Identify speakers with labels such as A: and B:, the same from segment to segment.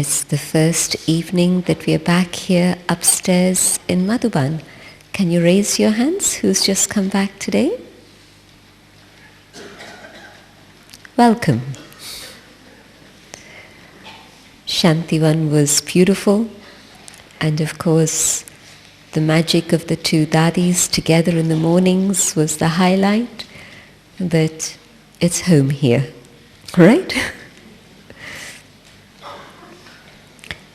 A: It's the first evening that we are back here upstairs in Madhuban. Can you raise your hands? Who's just come back today? Welcome. Shantivan was beautiful, and of course the magic of the two dadis together in the mornings was the highlight, that it's home here, right?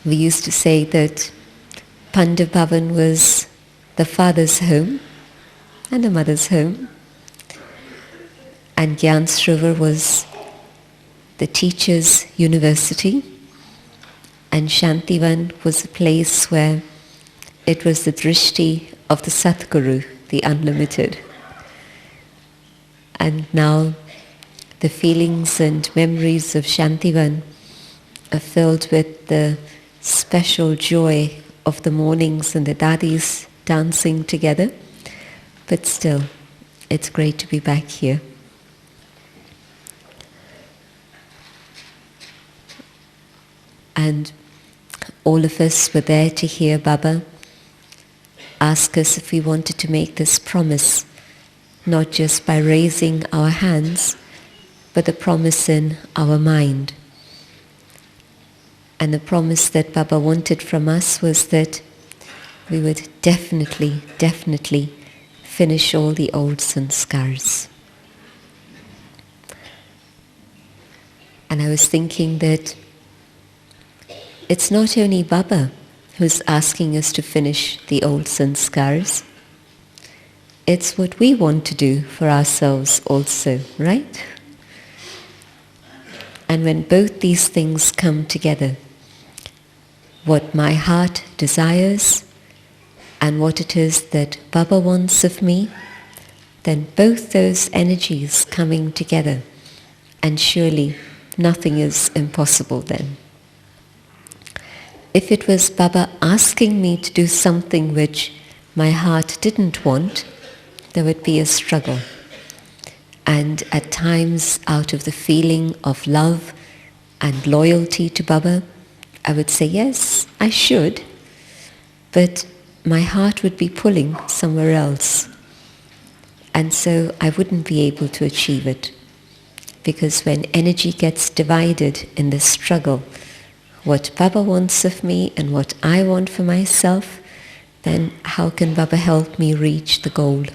A: We used to say that Pandit Bhavan was the father's home and the mother's home, and Gyan Srovar was the teacher's university, and Shantivan was a place where it was the drishti of the Satguru, the unlimited. And now the feelings and memories of Shantivan are filled with the special joy of the mornings and the dadis dancing together. But still, it's great to be back here. And all of us were there to hear Baba ask us if we wanted to make this promise, not just by raising our hands, but the promise in our mind. And the promise that Baba wanted from us was that we would definitely finish all the old sanskars. And I was thinking that it's not only Baba who's asking us to finish the old sanskars, it's what we want to do for ourselves also, right? And when both these things come together, what my heart desires and what it is that Baba wants of me, then both those energies coming together, and surely nothing is impossible then. If it was Baba asking me to do something which my heart didn't want, there would be a struggle. And at times, out of the feeling of love and loyalty to Baba, I would say, yes, I should, but my heart would be pulling somewhere else. And so I wouldn't be able to achieve it. Because when energy gets divided in this struggle, what Baba wants of me and what I want for myself, then how can Baba help me reach the goal?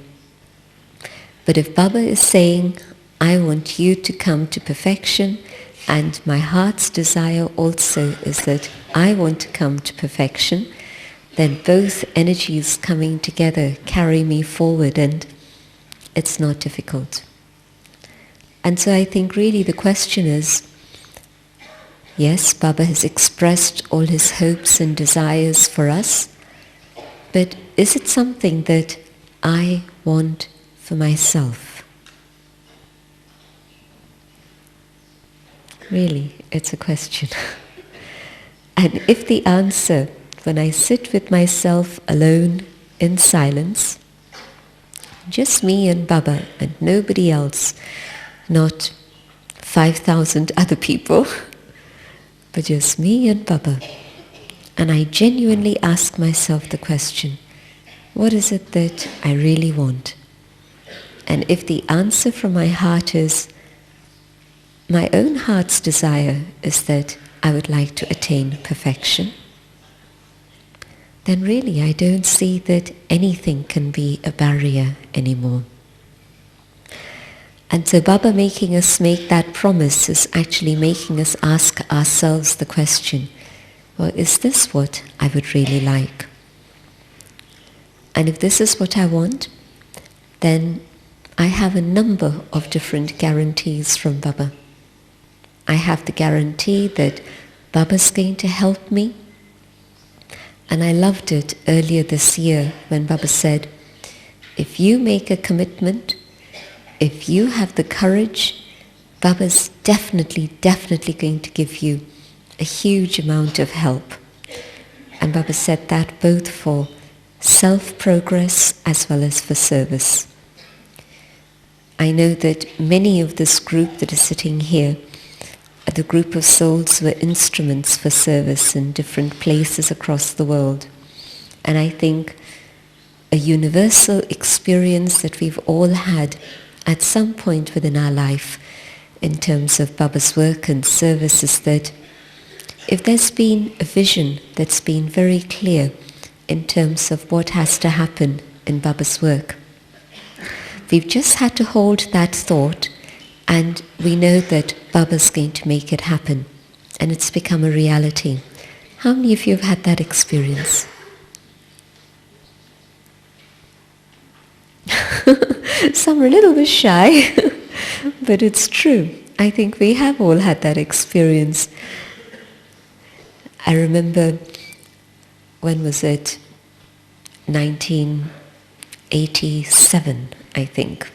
A: But if Baba is saying, I want you to come to perfection, and my heart's desire also is that I want to come to perfection, then both energies coming together carry me forward, and it's not difficult. And so I think really the question is, yes, Baba has expressed all his hopes and desires for us, but is it something that I want for myself? Really, it's a question. And if the answer, when I sit with myself alone in silence, just me and Baba and nobody else, not 5,000 other people, but just me and Baba, and I genuinely ask myself the question, what is it that I really want? And if the answer from my heart is, my own heart's desire is that I would like to attain perfection, then really I don't see that anything can be a barrier anymore. And so Baba making us make that promise is actually making us ask ourselves the question, well, is this what I would really like? And if this is what I want, then I have a number of different guarantees from Baba. I have the guarantee that Baba's going to help me. And I loved it earlier this year when Baba said, if you make a commitment, if you have the courage, Baba's definitely going to give you a huge amount of help. And Baba said that both for self-progress as well as for service. I know that many of this group that is sitting here the group of souls were instruments for service in different places across the world. And I think a universal experience that we've all had at some point within our life in terms of Baba's work and service is that if there's been a vision that's been very clear in terms of what has to happen in Baba's work, we've just had to hold that thought, and we know that Baba's going to make it happen, and it's become a reality. How many of you have had that experience? Some are a little bit shy, but it's true. I think we have all had that experience. I remember, when was it? 1987, I think.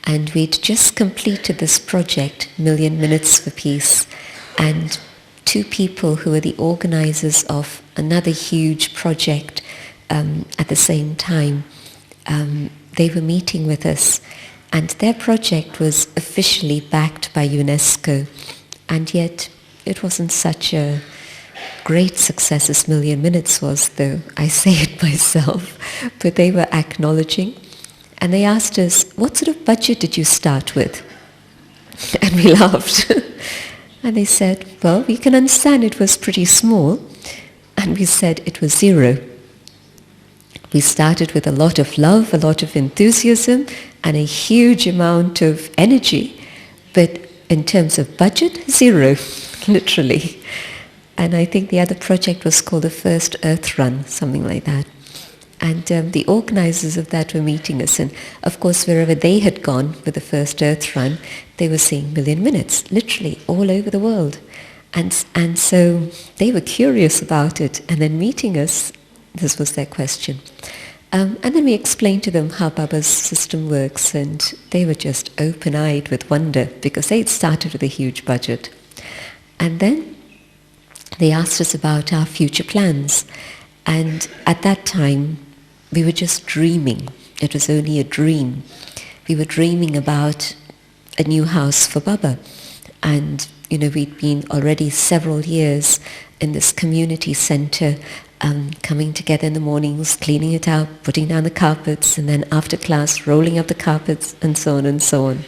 A: And we'd just completed this project, Million Minutes for Peace, and two people who were the organizers of another huge project at the same time, they were meeting with us, and their project was officially backed by UNESCO, and yet it wasn't such a great success as Million Minutes was, though I say it myself, but they were acknowledging. And they asked us, what sort of budget did you start with? And we laughed. And they said, well, we can understand it was pretty small. And we said it was 0. We started with a lot of love, a lot of enthusiasm, and a huge amount of energy. But in terms of budget, 0, literally. And I think the other project was called the First Earth Run, something like that. And the organizers of that were meeting us, and of course wherever they had gone with the First Earth Run, they were seeing Million Minutes, literally all over the world. And so they were curious about it, and then meeting us, this was their question. And then we explained to them how Baba's system works, and they were just open-eyed with wonder, because they'd started with a huge budget. And then they asked us about our future plans. And at that time, we were just dreaming. It was only a dream. We were dreaming about a new house for Baba. And, we'd been already several years in this community center, coming together in the mornings, cleaning it out, putting down the carpets, and then after class, rolling up the carpets, and so on and so on.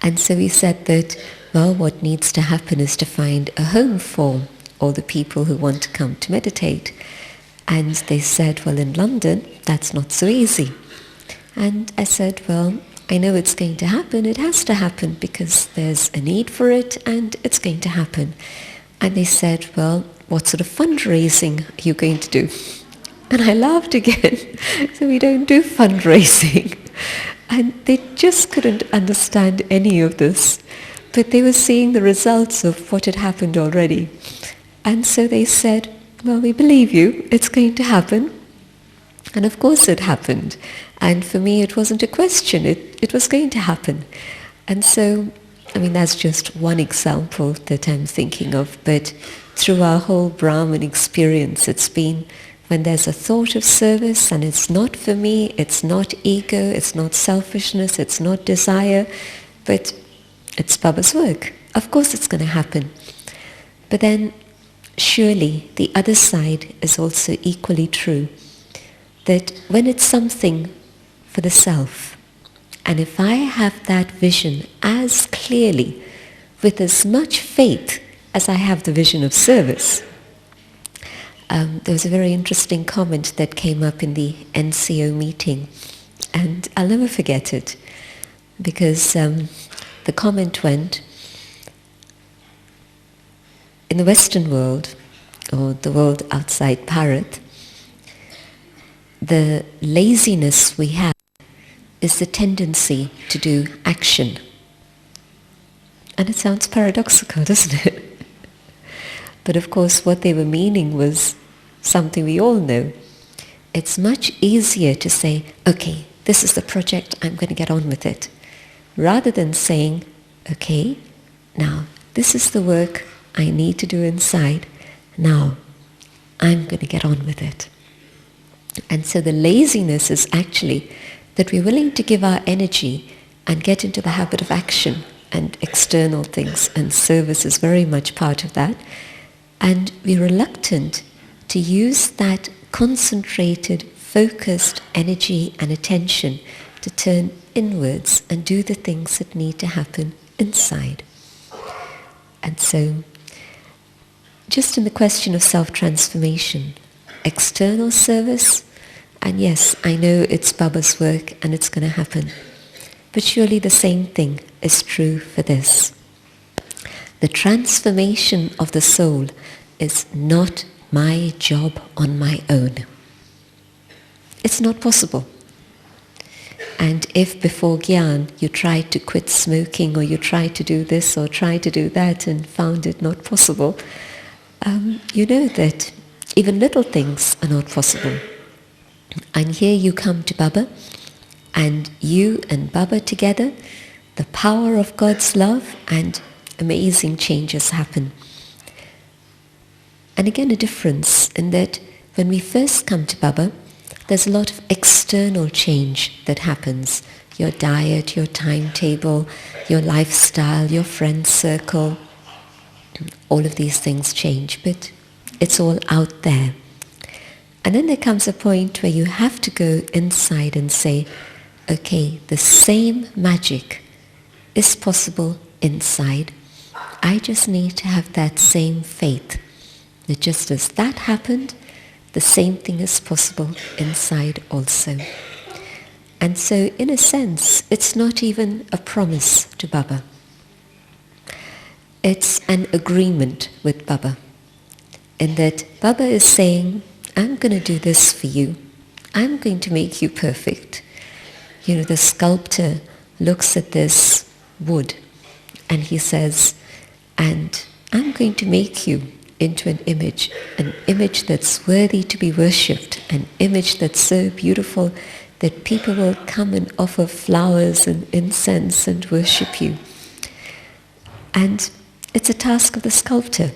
A: And so we said that, well, what needs to happen is to find a home for all the people who want to come to meditate. And they said, well, in London, that's not so easy. And I said, well, I know it's going to happen. It has to happen because there's a need for it, and it's going to happen. And they said, well, what sort of fundraising are you going to do? And I laughed again. So we don't do fundraising. And they just couldn't understand any of this. But they were seeing the results of what had happened already. And so they said, well, we believe you, it's going to happen. And of course it happened. And for me it wasn't a question, it was going to happen. And so, that's just one example that I'm thinking of, but through our whole Brahman experience, it's been when there's a thought of service, and it's not for me, it's not ego, it's not selfishness, it's not desire, but it's Baba's work. Of course it's going to happen. But then surely the other side is also equally true, that when it's something for the self, and if I have that vision as clearly, with as much faith as I have the vision of service. There was a very interesting comment that came up in the NCO meeting, and I'll never forget it, because the comment went, in the Western world, or the world outside Bharat, the laziness we have is the tendency to do action. And it sounds paradoxical, doesn't it? But of course what they were meaning was something we all know. It's much easier to say, okay, this is the project, I'm going to get on with it, rather than saying, okay, now this is the work I need to do inside, now I'm going to get on with it. And so the laziness is actually that we're willing to give our energy and get into the habit of action and external things, and service is very much part of that. And we're reluctant to use that concentrated, focused energy and attention to turn inwards and do the things that need to happen inside. And so, just in the question of self-transformation, external service, and yes, I know it's Baba's work and it's going to happen, but surely the same thing is true for this. The transformation of the soul is not my job on my own. It's not possible. And if before Gyan you tried to quit smoking, or you tried to do this or tried to do that and found it not possible, you know that even little things are not possible. And here you come to Baba, and you and Baba together, the power of God's love, and amazing changes happen. And again, a difference in that when we first come to Baba, there's a lot of external change that happens. Your diet, your timetable, your lifestyle, your friend circle, all of these things change, but it's all out there. And then there comes a point where you have to go inside and say, okay, the same magic is possible inside. I just need to have that same faith that just as that happened, the same thing is possible inside also. And so, in a sense, it's not even a promise to Baba. It's an agreement with Baba, in that Baba is saying, I'm going to do this for you. I'm going to make you perfect. You know, the sculptor looks at this wood and he says, and I'm going to make you into an image that's worthy to be worshipped, an image that's so beautiful that people will come and offer flowers and incense and worship you. And it's a task of the sculptor.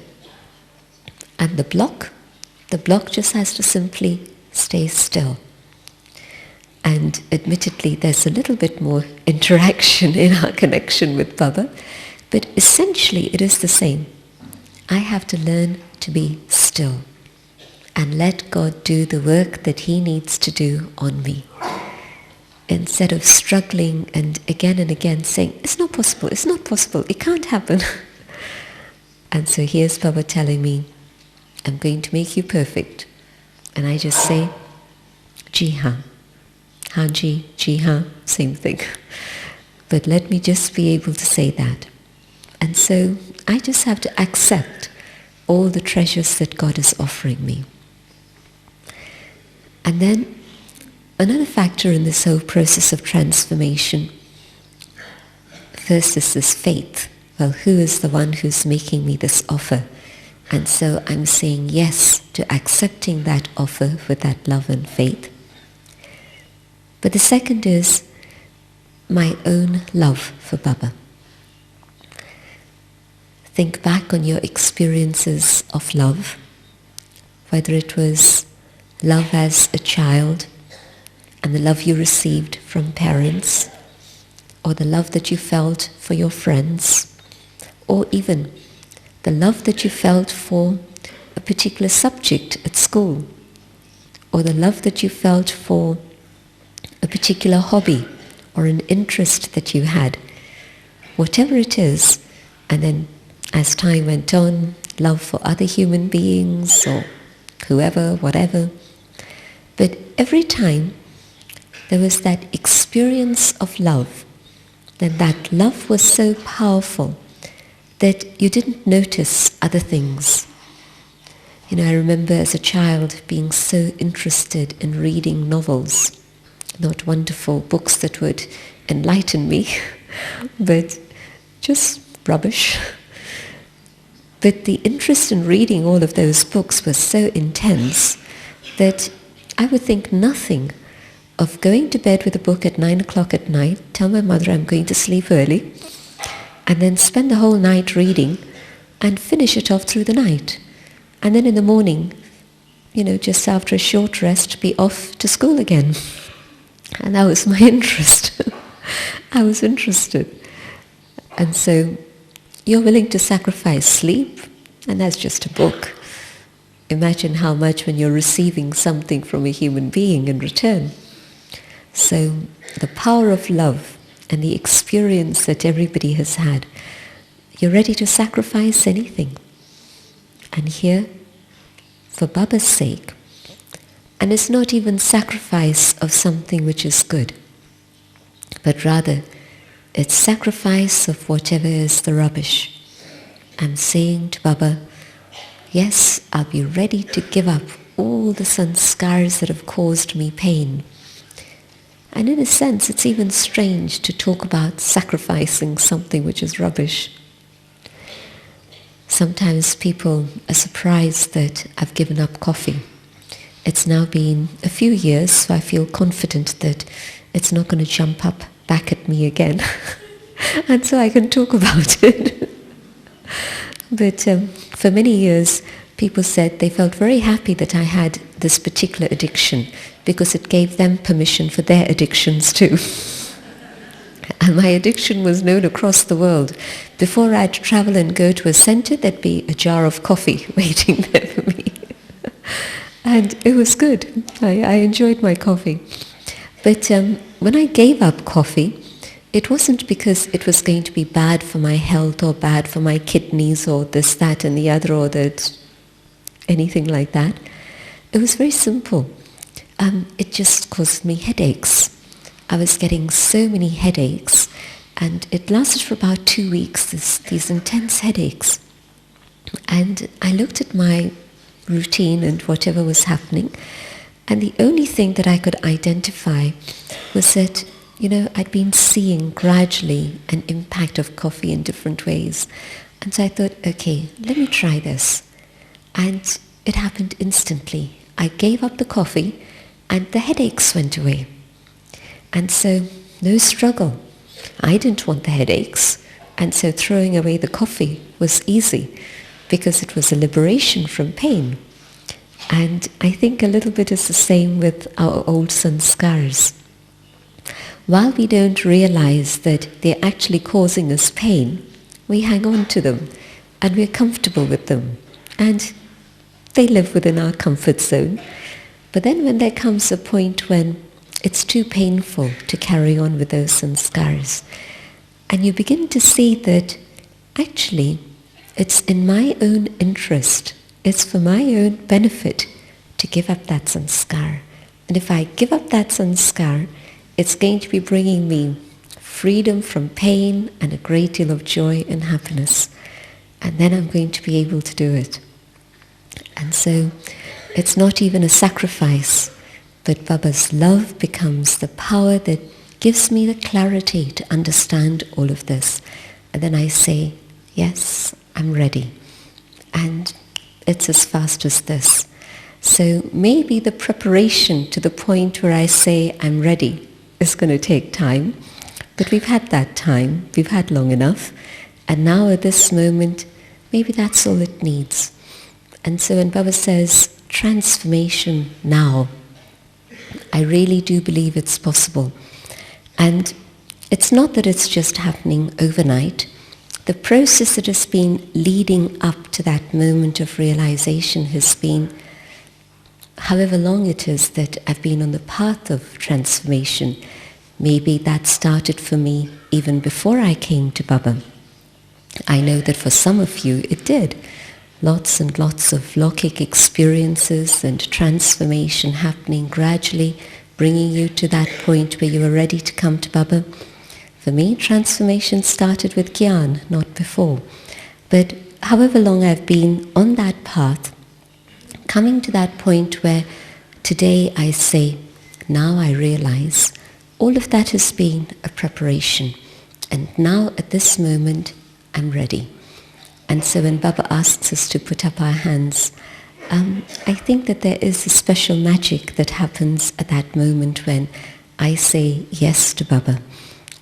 A: And the block just has to simply stay still. And admittedly, there's a little bit more interaction in our connection with Baba, but essentially it is the same. I have to learn to be still and let God do the work that He needs to do on me, instead of struggling and again saying, it's not possible, it can't happen. And so here's Baba telling me, I'm going to make you perfect. And I just say, Ji haan. Hanji, Ji haan, same thing. But let me just be able to say that. And so I just have to accept all the treasures that God is offering me. And then another factor in this whole process of transformation, first is this faith. Well, who is the one who's making me this offer? And so I'm saying yes to accepting that offer with that love and faith. But the second is my own love for Baba. Think back on your experiences of love, whether it was love as a child and the love you received from parents, or the love that you felt for your friends, or even the love that you felt for a particular subject at school, or the love that you felt for a particular hobby or an interest that you had, whatever it is. And then as time went on, love for other human beings or whoever, whatever. But every time there was that experience of love, then that love was so powerful that you didn't notice other things. You know, I remember as a child being so interested in reading novels, not wonderful books that would enlighten me, but just rubbish. But the interest in reading all of those books was so intense that I would think nothing of going to bed with a book at 9 o'clock at night, tell my mother I'm going to sleep early, and then spend the whole night reading and finish it off through the night. And then in the morning, you know, just after a short rest, be off to school again. And that was my interest. I was interested. And so you're willing to sacrifice sleep, and that's just a book. Imagine how much when you're receiving something from a human being in return. So the power of love and the experience that everybody has had, you're ready to sacrifice anything. And here, for Baba's sake, and it's not even sacrifice of something which is good, but rather it's sacrifice of whatever is the rubbish. I'm saying to Baba, yes, I'll be ready to give up all the sanskars that have caused me pain. And in a sense, it's even strange to talk about sacrificing something which is rubbish. Sometimes people are surprised that I've given up coffee. It's now been a few years, so I feel confident that it's not going to jump up back at me again. And so I can talk about it. But for many years, people said they felt very happy that I had this particular addiction because it gave them permission for their addictions too. And my addiction was known across the world. Before I'd travel and go to a center, there'd be a jar of coffee waiting there for me. And it was good. I enjoyed my coffee. But when I gave up coffee, it wasn't because it was going to be bad for my health or bad for my kidneys or this, that and the other or that, anything like that. It was very simple. It just caused me headaches. I was getting so many headaches, and it lasted for about 2 weeks, these intense headaches. And I looked at my routine and whatever was happening, and the only thing that I could identify was that, I'd been seeing gradually an impact of coffee in different ways. And so I thought, okay, let me try this. And it happened instantly. I gave up the coffee, and the headaches went away. And so, no struggle. I didn't want the headaches, and so throwing away the coffee was easy because it was a liberation from pain. And I think a little bit is the same with our old sanskars. While we don't realize that they're actually causing us pain, we hang on to them and we're comfortable with them. And they live within our comfort zone. But then when there comes a point when it's too painful to carry on with those sanskars, and you begin to see that actually it's in my own interest, it's for my own benefit to give up that sanskar. And if I give up that sanskar, it's going to be bringing me freedom from pain and a great deal of joy and happiness. And then I'm going to be able to do it. And so it's not even a sacrifice, but Baba's love becomes the power that gives me the clarity to understand all of this. And then I say, yes, I'm ready. And it's as fast as this. So maybe the preparation to the point where I say I'm ready is going to take time. But we've had that time. We've had long enough. And now at this moment, maybe that's all it needs. And so when Baba says, transformation now, I really do believe it's possible. And it's not that it's just happening overnight. The process that has been leading up to that moment of realization has been, however long it is that I've been on the path of transformation. Maybe that started for me even before I came to Baba. I know that for some of you it did. Lots and lots of Lokik experiences and transformation happening gradually, bringing you to that point where you were ready to come to Baba. For me, transformation started with Gyan, not before. But however long I've been on that path, coming to that point where today I say, now I realize all of that has been a preparation. And now at this moment, I'm ready. And so when Baba asks us to put up our hands, I think that there is a special magic that happens at that moment when I say yes to Baba.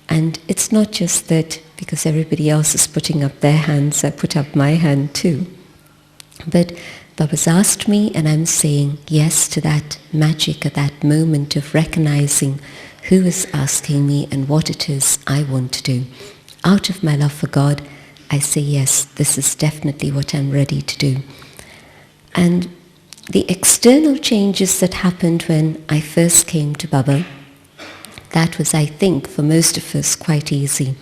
A: And it's not just that because everybody else is putting up their hands, I put up my hand too. But Baba's asked me and I'm saying yes to that magic at that moment of recognizing who is asking me and what it is I want to do. out of my love for God, I say, yes, this is definitely what I'm ready to do. And the external changes that happened when I first came to Baba, that was, I think, for most of us quite easy.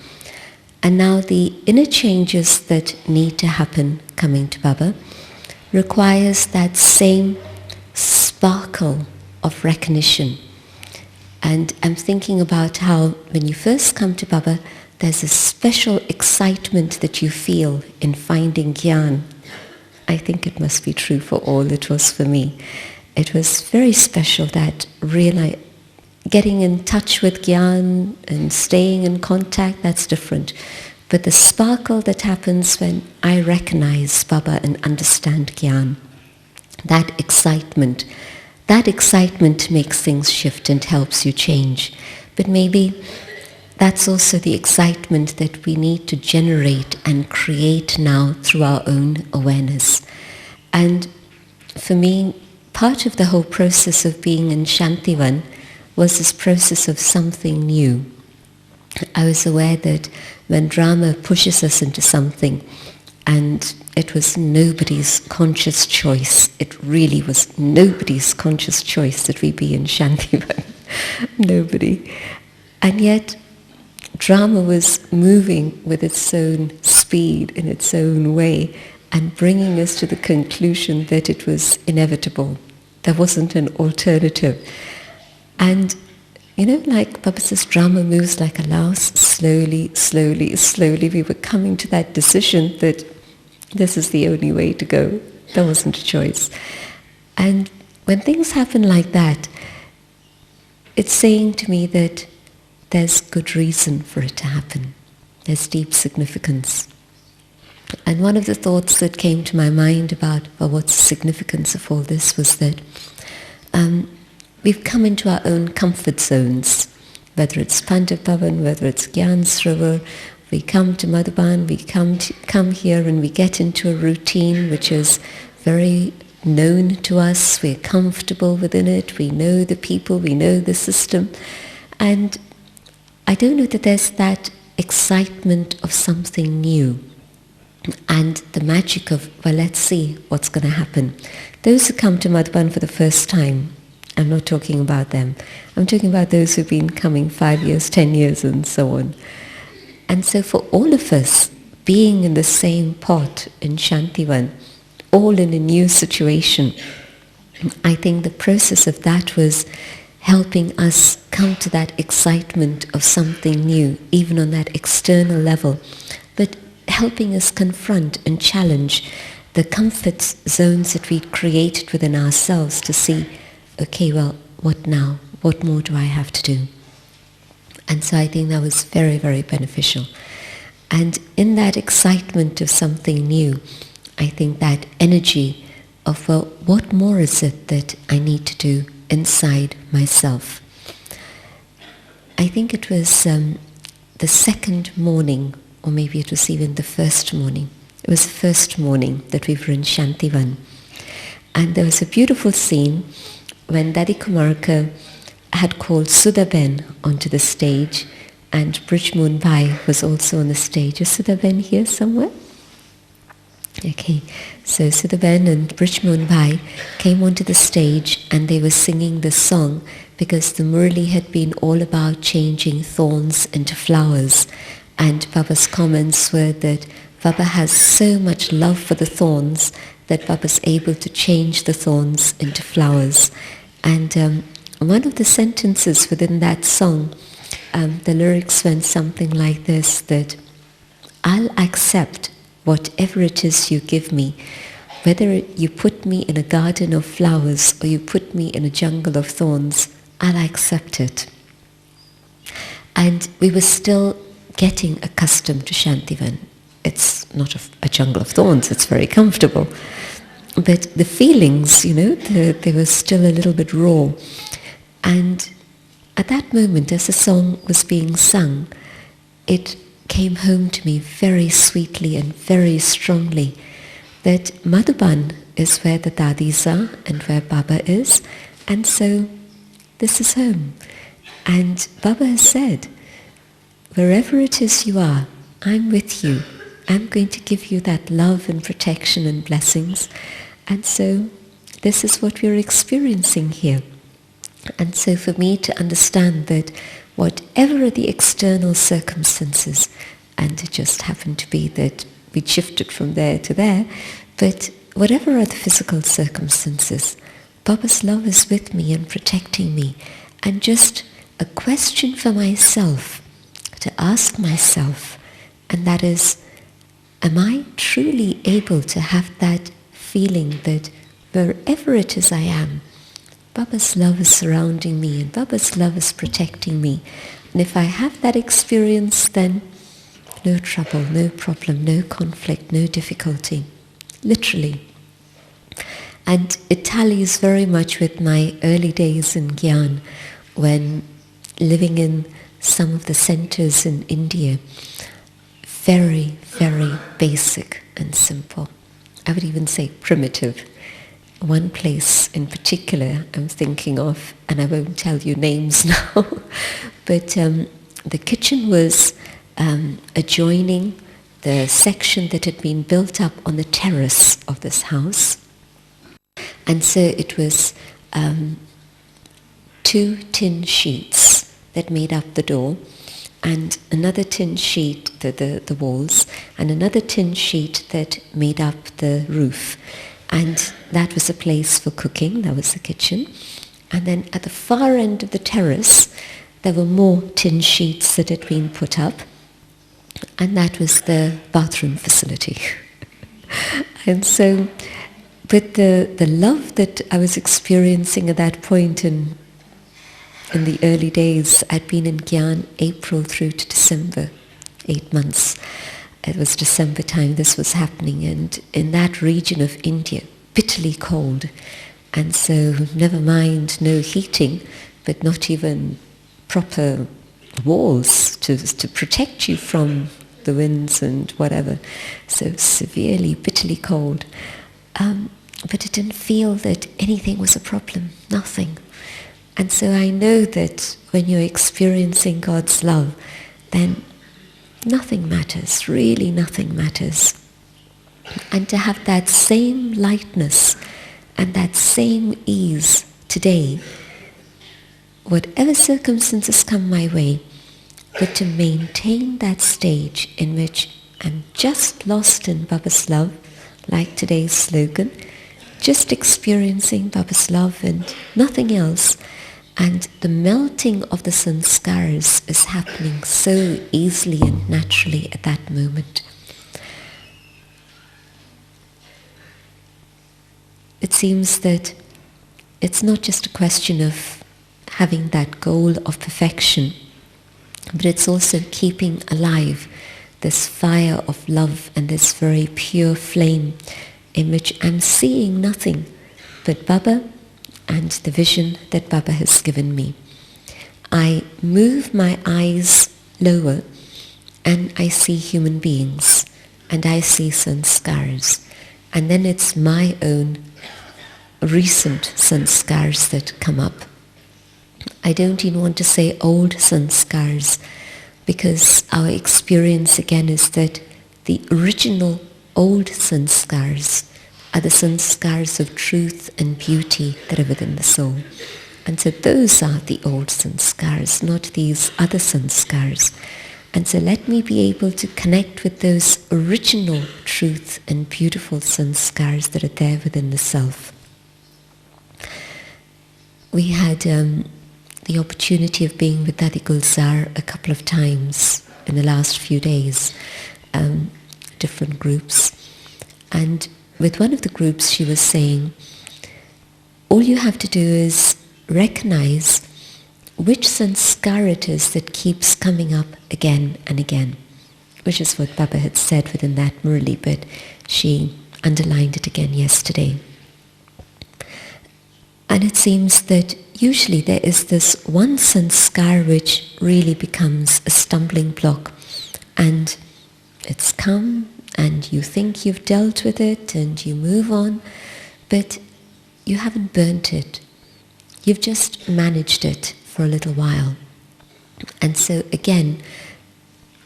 A: And now the inner changes that need to happen coming to Baba requires that same sparkle of recognition. And I'm thinking about how when you first come to Baba, there's a special excitement that you feel in finding Gyan. I think it must be true for all. It was for me. It was very special, that getting in touch with Gyan and staying in contact, that's different. But the sparkle that happens when I recognize Baba and understand Gyan, that excitement makes things shift and helps you change. But maybe that's also the excitement that we need to generate and create now through our own awareness. And for me, part of the whole process of being in Shantivan was this process of something new. I was aware that when drama pushes us into something, and it was nobody's conscious choice, it really was nobody's conscious choice that we be in Shantivan. Nobody. And yet, drama was moving with its own speed, in its own way, and bringing us to the conclusion that it was inevitable. There wasn't an alternative. And like Baba says, drama moves like a louse, slowly, slowly, slowly. We were coming to that decision that this is the only way to go. There wasn't a choice. And when things happen like that, it's saying to me that there's good reason for it to happen. There's deep significance. And one of the thoughts that came to my mind about what's the significance of all this was that we've come into our own comfort zones, whether it's Pandit Bhavan, whether it's Gyan Srovar. We come to Madhuban, we come here and we get into a routine which is very known to us. We're comfortable within it. We know the people, we know the system. And I don't know that there's that excitement of something new and the magic of, well, let's see what's going to happen. Those who come to Madhuban for the first time, I'm not talking about them. I'm talking about those who've been coming 5 years, 10 years and so on. And so for all of us, being in the same pot in Shantivan, all in a new situation, I think the process of that was helping us come to that excitement of something new, even on that external level, but helping us confront and challenge the comfort zones that we created within ourselves to see, okay, well, what now? What more do I have to do? And so I think that was very, very beneficial. And in that excitement of something new, I think that energy of, well, what more is it that I need to do inside myself? I think it was the second morning, or maybe it was even the first morning. It was the first morning that we were in Shantivan. And there was a beautiful scene when Dadi Kumarka had called Sudhaben onto the stage, and Brijmohan Bhai was also on the stage. Is Sudhaben here somewhere? Okay, so Sudhaben and Brijmohan Bhai came onto the stage and they were singing this song because the Murli had been all about changing thorns into flowers. And Baba's comments were that Baba has so much love for the thorns that Baba's able to change the thorns into flowers. And one of the sentences within that song, the lyrics went something like this, that I'll accept whatever it is you give me, whether you put me in a garden of flowers or you put me in a jungle of thorns, I'll accept it. And we were still getting accustomed to Shantivan. It's not a jungle of thorns, it's very comfortable. But the feelings, they were still a little bit raw. And at that moment, as the song was being sung, it came home to me very sweetly and very strongly that Madhuban is where the Dadis are and where Baba is, and so this is home. And Baba has said, wherever it is you are, I'm with you. I'm going to give you that love and protection and blessings. And so this is what we're experiencing here. And so for me to understand that whatever are the external circumstances, and it just happened to be that we shifted from there to there, but whatever are the physical circumstances, Baba's love is with me and protecting me. And just a question for myself, to ask myself, and that is, am I truly able to have that feeling that wherever it is I am, Baba's love is surrounding me and Baba's love is protecting me. And if I have that experience, then no trouble, no problem, no conflict, no difficulty. Literally. And it tallies very much with my early days in Gyan, when living in some of the centers in India. Very, very basic and simple. I would even say primitive. One place in particular I'm thinking of, and I won't tell you names now, but the kitchen was adjoining the section that had been built up on the terrace of this house. And so it was 2 tin sheets that made up the door, and another tin sheet, the walls, and another tin sheet that made up the roof. And that was a place for cooking, that was the kitchen. And then at the far end of the terrace, there were more tin sheets that had been put up, and that was the bathroom facility. And so, but the love that I was experiencing at that point in the early days, I'd been in Gyan April through to December, 8 months. It was December time this was happening, and in that region of India, bitterly cold. And so never mind no heating, but not even proper walls to protect you from the winds and whatever. So severely, bitterly cold. But it didn't feel that anything was a problem, nothing. And so I know that when you're experiencing God's love, then nothing matters, really nothing matters. And to have that same lightness and that same ease today, whatever circumstances come my way, but to maintain that stage in which I'm just lost in Baba's love, like today's slogan, just experiencing Baba's love and nothing else. And the melting of the sanskaras is happening so easily and naturally at that moment. It seems that it's not just a question of having that goal of perfection, but it's also keeping alive this fire of love and this very pure flame in which I'm seeing nothing but Baba and the vision that Baba has given me. I move my eyes lower and I see human beings and I see sanskars, and then it's my own recent sanskars that come up. I don't even want to say old sanskars, because our experience again is that the original old sanskars are the sanskars of truth and beauty that are within the soul. And so those are the old sanskars, not these other sanskars. And so let me be able to connect with those original truth and beautiful sanskars that are there within the self. We had the opportunity of being with Dadi Gulzar a couple of times in the last few days, different groups. And with one of the groups she was saying, all you have to do is recognize which sanskar it is that keeps coming up again and again, which is what Baba had said within that Murli, but she underlined it again yesterday. And it seems that usually there is this one sanskar which really becomes a stumbling block, and it's come and you think you've dealt with it and you move on, but you haven't burnt it. You've just managed it for a little while. And so again,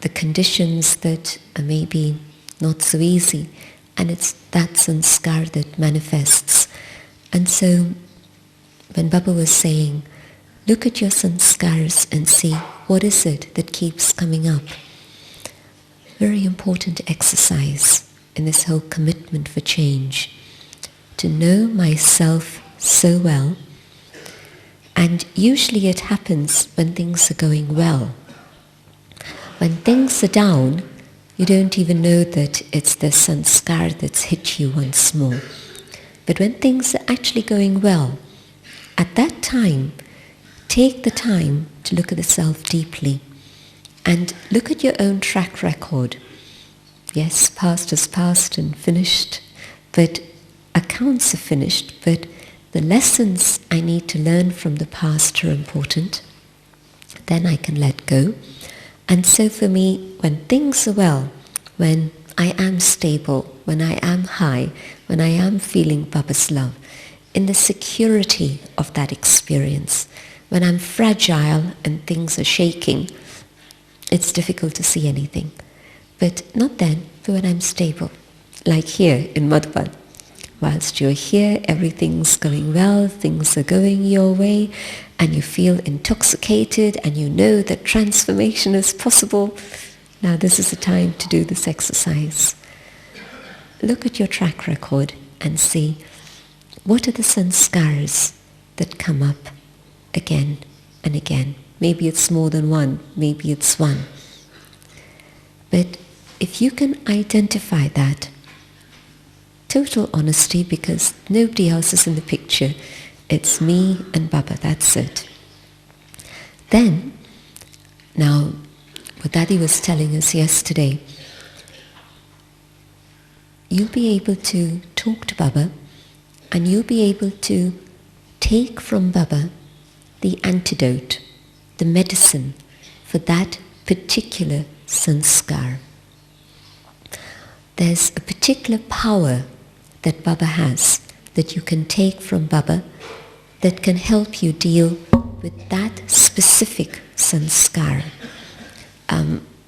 A: the conditions that are maybe not so easy, and it's that sanskar that manifests. And so when Baba was saying, look at your sanskars and see what is it that keeps coming up. Very important exercise in this whole commitment for change. To know myself so well, and usually it happens when things are going well. When things are down, you don't even know that it's the sanskar that's hit you once more. But when things are actually going well, at that time, take the time to look at the self deeply and look at your own track record. Yes, past is past and finished, but accounts are finished, but the lessons I need to learn from the past are important. Then I can let go. And so for me, when things are well, when I am stable, when I am high, when I am feeling Baba's love, in the security of that experience, when I'm fragile and things are shaking, it's difficult to see anything. But not then, but when I'm stable. Like here in Madhubal. Whilst you're here, everything's going well, things are going your way, and you feel intoxicated and you know that transformation is possible. Now this is the time to do this exercise. Look at your track record and see what are the sanskars that come up again and again. Maybe it's more than one, maybe it's one. But if you can identify that, total honesty, because nobody else is in the picture, it's me and Baba, that's it. Then, now, what Daddy was telling us yesterday, you'll be able to talk to Baba and you'll be able to take from Baba the antidote, the medicine for that particular sanskar. There's a particular power that Baba has that you can take from Baba that can help you deal with that specific sanskar.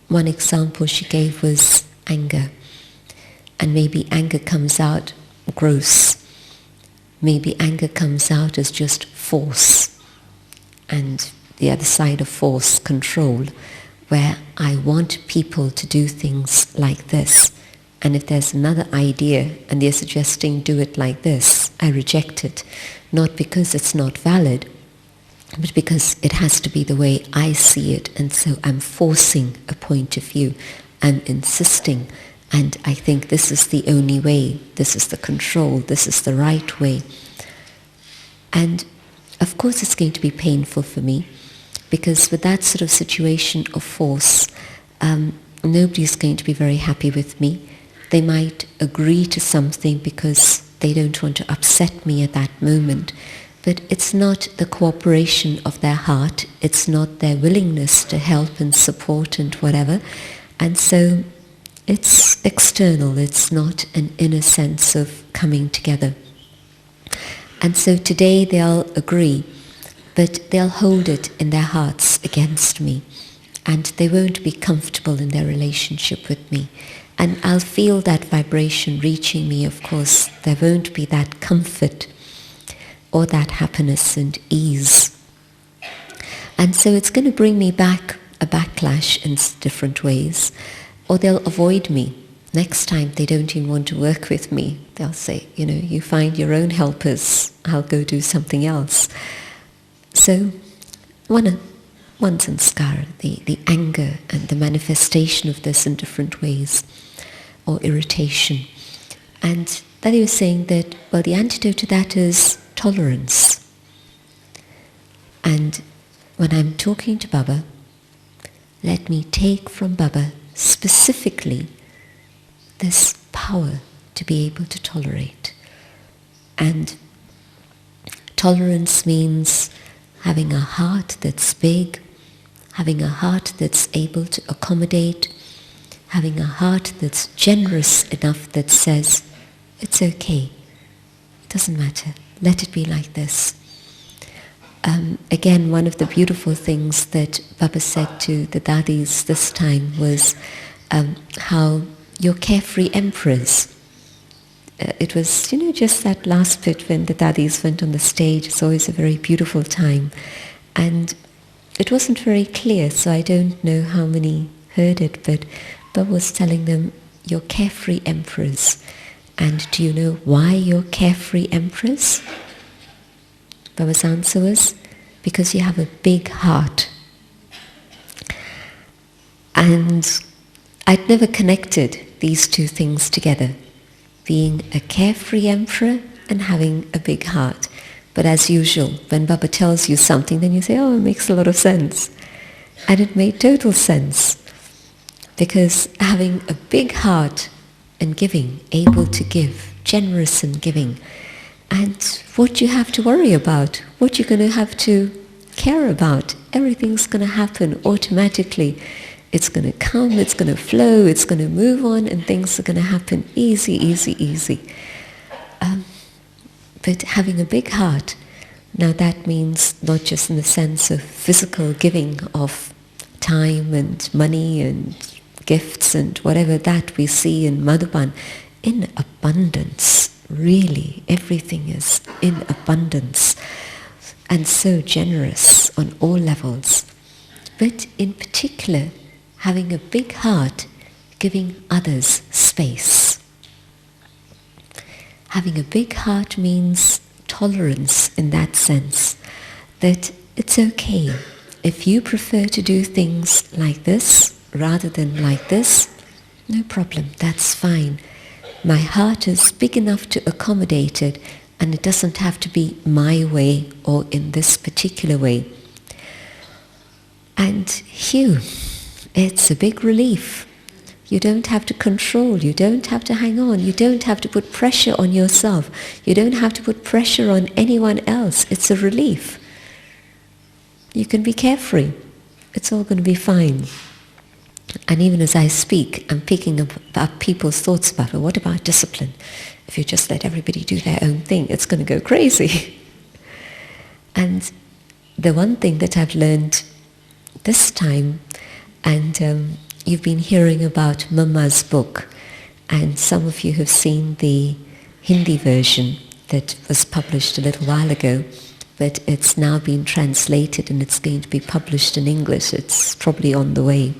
A: One example she gave was anger. And maybe anger comes out gross. Maybe anger comes out as just force. And the other side of force, control, where I want people to do things like this. And if there's another idea and they're suggesting do it like this, I reject it. Not because it's not valid, but because it has to be the way I see it. And so I'm forcing a point of view. I'm insisting. And I think this is the only way. This is the control. This is the right way. And of course it's going to be painful for me, because with that sort of situation of force, nobody's going to be very happy with me. They might agree to something because they don't want to upset me at that moment. But it's not the cooperation of their heart. It's not their willingness to help and support and whatever. And so it's external. It's not an inner sense of coming together. And so today they'll agree, but they'll hold it in their hearts against me. And they won't be comfortable in their relationship with me. And I'll feel that vibration reaching me, of course. There won't be that comfort or that happiness and ease. And so it's going to bring me back a backlash in different ways. Or they'll avoid me. Next time they don't even want to work with me. They'll say, you find your own helpers, I'll go do something else. So one sanskar, the anger and the manifestation of this in different ways, or irritation. And that he was saying that, well, the antidote to that is tolerance. And when I'm talking to Baba, let me take from Baba specifically this power to be able to tolerate. And tolerance means having a heart that's big, having a heart that's able to accommodate, having a heart that's generous enough that says, it's okay, it doesn't matter, let it be like this. again, one of the beautiful things that Baba said to the Dadis this time was how you're carefree emperors. It was, just that last bit when the Dadis went on the stage. It's always a very beautiful time. And it wasn't very clear, so I don't know how many heard it, but Baba was telling them, you're carefree emperors. And do you know why you're carefree emperors? Baba's answer was, because you have a big heart. And I'd never connected these two things together, being a carefree emperor and having a big heart. But as usual, when Baba tells you something, then you say, oh, it makes a lot of sense. And it made total sense, because having a big heart and giving, able to give, generous in giving, and what you have to worry about, what you're going to have to care about, everything's going to happen automatically. It's going to come, it's going to flow, it's going to move on, and things are going to happen easy, easy, easy. But having a big heart, now that means not just in the sense of physical giving of time and money and gifts and whatever that we see in Madhuban, in abundance. Really, everything is in abundance and so generous on all levels. But in particular, having a big heart, giving others space. Having a big heart means tolerance in that sense, that it's okay if you prefer to do things like this rather than like this, no problem, that's fine. My heart is big enough to accommodate it, and it doesn't have to be my way or in this particular way. And phew, it's a big relief. You don't have to control, you don't have to hang on, you don't have to put pressure on yourself, you don't have to put pressure on anyone else. It's a relief. You can be carefree. It's all going to be fine. And even as I speak, I'm picking up about people's thoughts about, well, what about discipline? If you just let everybody do their own thing, it's going to go crazy. And the one thing that I've learned this time, and you've been hearing about Mama's book, and some of you have seen the Hindi version that was published a little while ago, but it's now been translated and it's going to be published in English. It's probably on the way.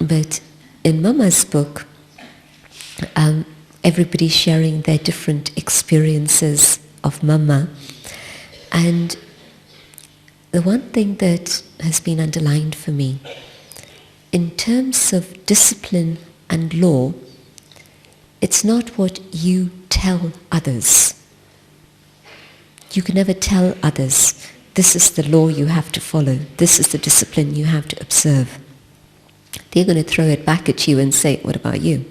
A: But in Mama's book, everybody's sharing their different experiences of Mama. And the one thing that has been underlined for me, in terms of discipline and law, it's not what you tell others. You can never tell others, this is the law you have to follow, this is the discipline you have to observe. They're going to throw it back at you and say, what about you?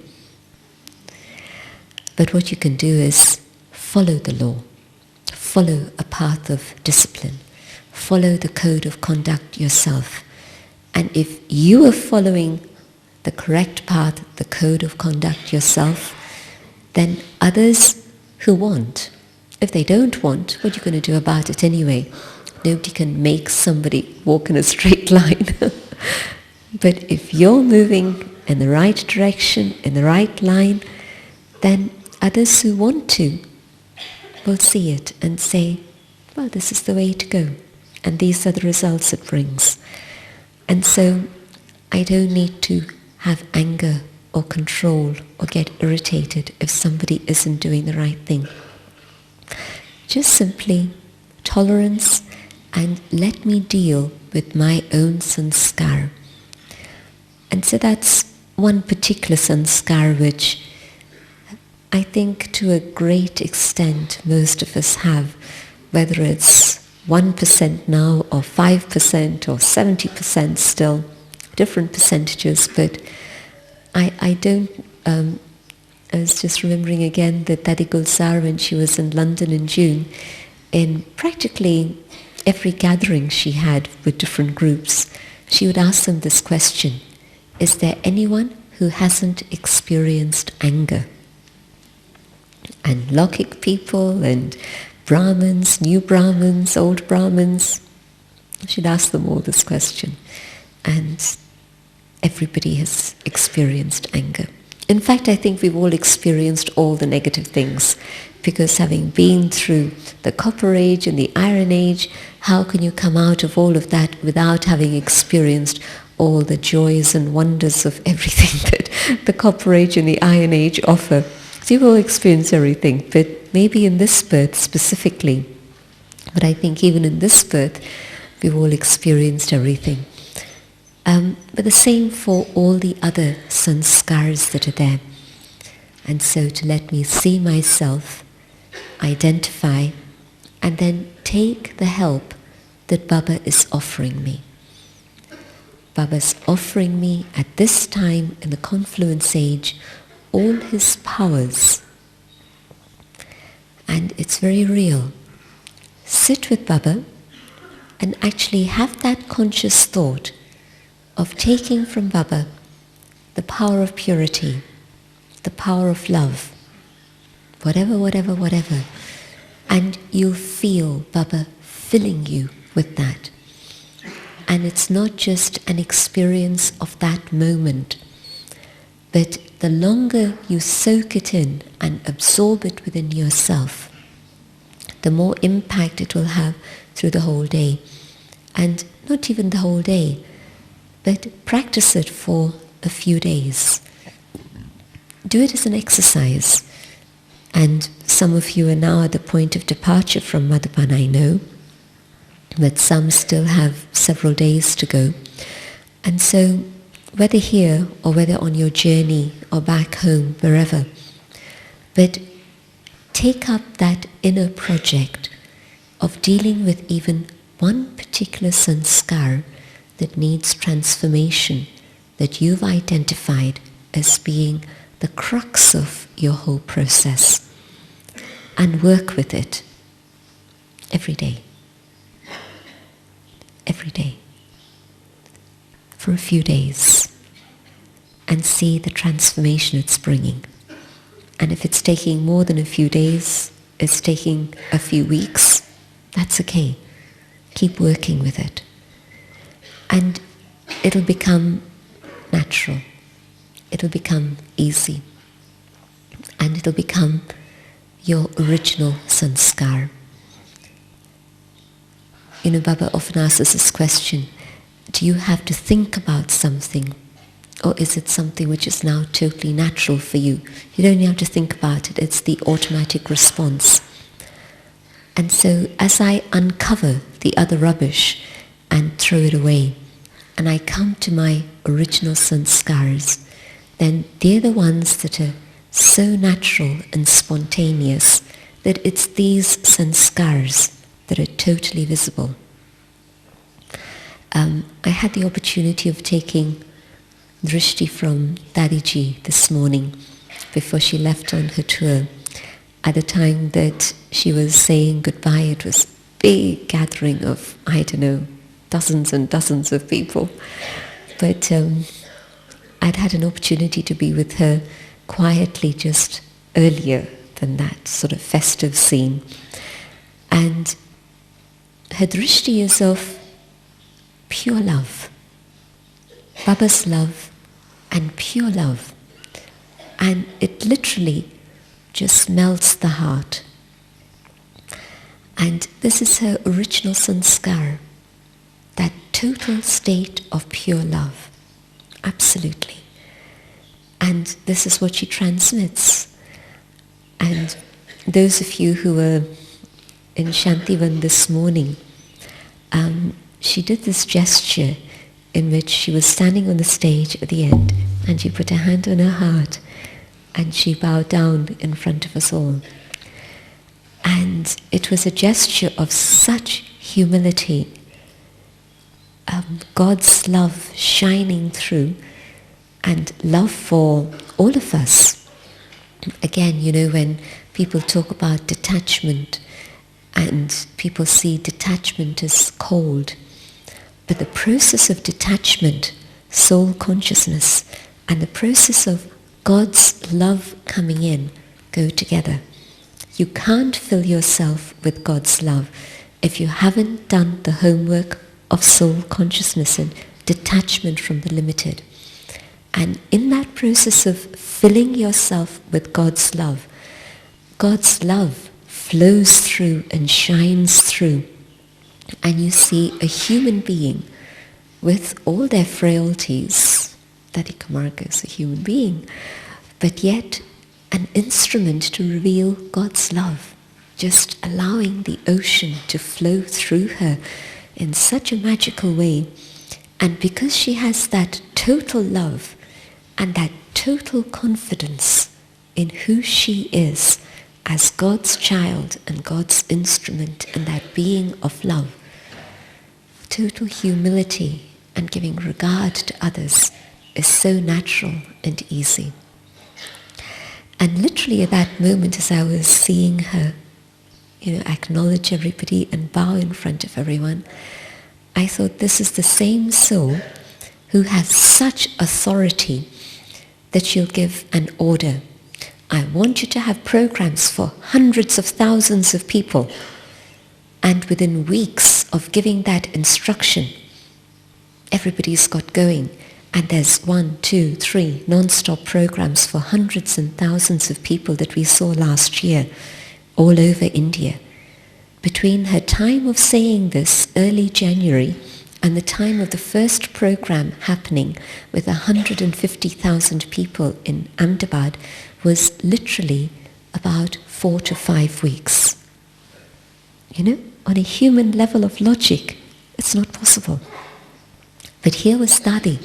A: But what you can do is follow the law, follow a path of discipline, follow the code of conduct yourself. And if you are following the correct path, the code of conduct yourself, then others who want, if they don't want, what are you going to do about it anyway? Nobody can make somebody walk in a straight line. But if you're moving in the right direction, in the right line, then others who want to will see it and say, well, this is the way to go. And these are the results it brings. And so I don't need to have anger or control or get irritated if somebody isn't doing the right thing. Just simply tolerance and let me deal with my own sanskar. And so that's one particular sanskar which I think to a great extent most of us have, whether it's 1% now or 5% or 70% still, different percentages, but I don't, I was just remembering again that Dadi Gulzar, when she was in London in June, in practically every gathering she had with different groups, she would ask them this question, is there anyone who hasn't experienced anger? And Lokik people and Brahmins, new Brahmins, old Brahmins. I should ask them all this question. And everybody has experienced anger. In fact, I think we've all experienced all the negative things, because having been through the Copper Age and the Iron Age, how can you come out of all of that without having experienced all the joys and wonders of everything that the Copper Age and the Iron Age offer? So you've all experienced everything, but maybe in this birth specifically, but I think even in this birth, we've all experienced everything. But the same for all the other sanskars that are there. And so to let me see myself, identify, and then take the help that Baba is offering me. Baba's offering me at this time in the confluence age all his powers. And it's very real. Sit with Baba and actually have that conscious thought of taking from Baba the power of purity, the power of love, whatever. And you'll feel Baba filling you with that. And it's not just an experience of that moment, but the longer you soak it in and absorb it within yourself, the more impact it will have through the whole day. And not even the whole day, but practice it for a few days. Do it as an exercise. And some of you are now at the point of departure from Madhapan, I know, but some still have several days to go. And so, whether here or whether on your journey or back home, wherever, but take up that inner project of dealing with even one particular sanskar that needs transformation, that you've identified as being the crux of your whole process, and work with it every day, for a few days, and see the transformation it's bringing. And if it's taking more than a few days, it's taking a few weeks, that's okay. Keep working with it. And it'll become natural. It'll become easy. And it'll become your original sanskar. You know, Baba often asks us this question, do you have to think about something? Or is it something which is now totally natural for you? You don't have to think about it, it's the automatic response. And so as I uncover the other rubbish and throw it away, and I come to my original sanskars, then they're the ones that are so natural and spontaneous that it's these sanskars that are totally visible. I had the opportunity of taking drishti from Dadiji this morning before she left on her tour. At the time that she was saying goodbye, it was a big gathering of, I don't know, dozens and dozens of people. But I'd had an opportunity to be with her quietly just earlier than that sort of festive scene. And her drishti is of pure love, Baba's love and pure love. And it literally just melts the heart. And this is her original sanskar, that total state of pure love. Absolutely. And this is what she transmits. And those of you who were in Shantivan this morning, she did this gesture in which she was standing on the stage at the end, and she put her hand on her heart and she bowed down in front of us all. And it was a gesture of such humility, God's love shining through, and love for all of us. Again, you know, when people talk about detachment, and people see detachment as cold, but the process of detachment, soul consciousness, and the process of God's love coming in go together. You can't fill yourself with God's love if you haven't done the homework of soul consciousness and detachment from the limited. And in that process of filling yourself with God's love flows through and shines through. And you see a human being with all their frailties. Daddy Camargo is a human being, but yet an instrument to reveal God's love, just allowing the ocean to flow through her in such a magical way. And because she has that total love and that total confidence in who she is as God's child and God's instrument and that being of love, total humility and giving regard to others is so natural and easy. And literally at that moment, as I was seeing her, acknowledge everybody and bow in front of everyone, I thought, this is the same soul who has such authority that she'll give an order. I want you to have programs for hundreds of thousands of people. And within weeks of giving that instruction, everybody's got going. And there's 1, 2, 3 non-stop programs for hundreds and thousands of people that we saw last year all over India. Between her time of saying this, early January, and the time of the first program happening with 150,000 people in Ahmedabad was literally about 4 to 5 weeks. On a human level of logic, it's not possible. But here was Dadi,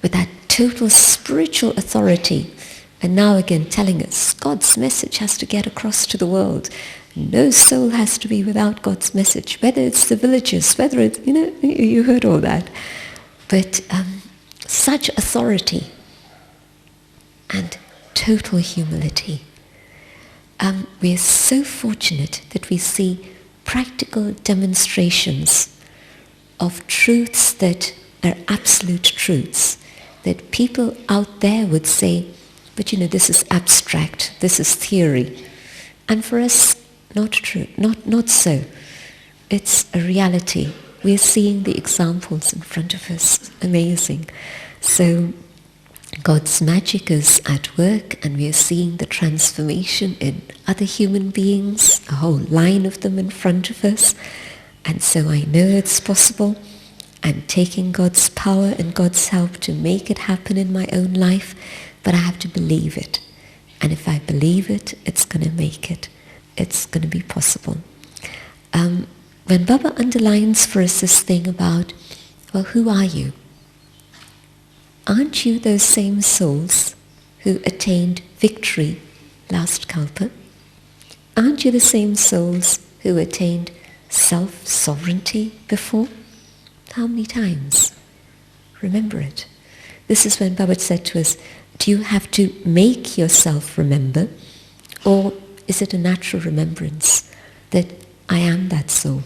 A: with that total spiritual authority, and now again telling us God's message has to get across to the world. No soul has to be without God's message, whether it's the villages, whether it's, you heard all that. But such authority and total humility. We are so fortunate that we see practical demonstrations of truths that are absolute truths, that people out there would say, but this is abstract, this is theory. And for us, not true, not so. It's a reality. We're seeing the examples in front of us. Amazing. So God's magic is at work, and we are seeing the transformation in other human beings, a whole line of them in front of us. And so I know it's possible. I'm taking God's power and God's help to make it happen in my own life, but I have to believe it. And if I believe it, it's going to make it. It's going to be possible. When Baba underlines for us this thing about, well, who are you? Aren't you those same souls who attained victory last Kalpa? Aren't you the same souls who attained self-sovereignty before? How many times? Remember it. This is when Baba said to us, do you have to make yourself remember, or is it a natural remembrance that I am that soul?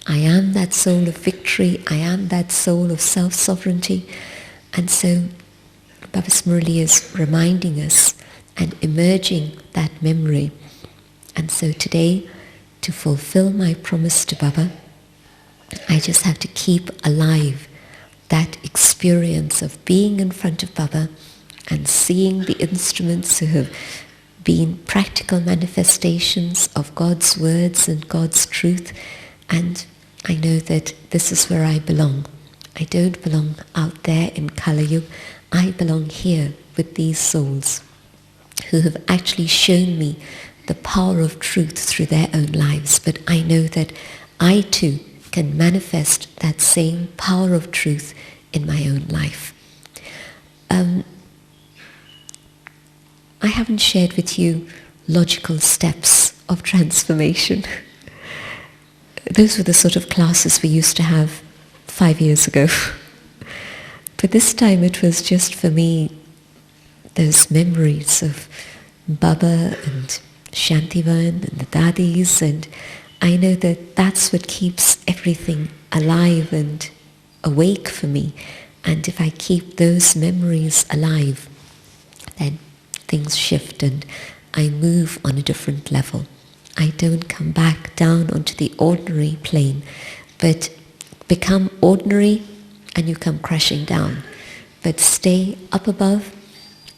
A: I am that soul of victory. I am that soul of self-sovereignty. And so Baba's Murli is reminding us and emerging that memory. And so today, to fulfill my promise to Baba, I just have to keep alive that experience of being in front of Baba and seeing the instruments who have been practical manifestations of God's words and God's truth. And I know that this is where I belong. I don't belong out there in Kali Yuga. I belong here with these souls who have actually shown me the power of truth through their own lives. But I know that I too can manifest that same power of truth in my own life. I haven't shared with you logical steps of transformation. Those were the sort of classes we used to have 5 years ago. But this time it was just for me those memories of Baba and Shantivan and the Dadis, and I know that that's what keeps everything alive and awake for me. And if I keep those memories alive, then things shift and I move on a different level. I don't come back down onto the ordinary plane, but become ordinary and you come crashing down. But stay up above,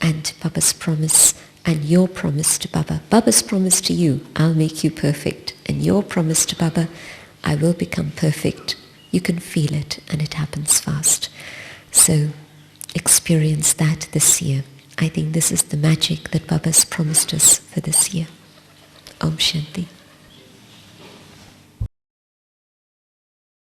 A: and Baba's promise and your promise to Baba. Baba's promise to you, I'll make you perfect. And your promise to Baba, I will become perfect. You can feel it, and it happens fast. So experience that this year. I think this is the magic that Baba's promised us for this year. Om Shanti.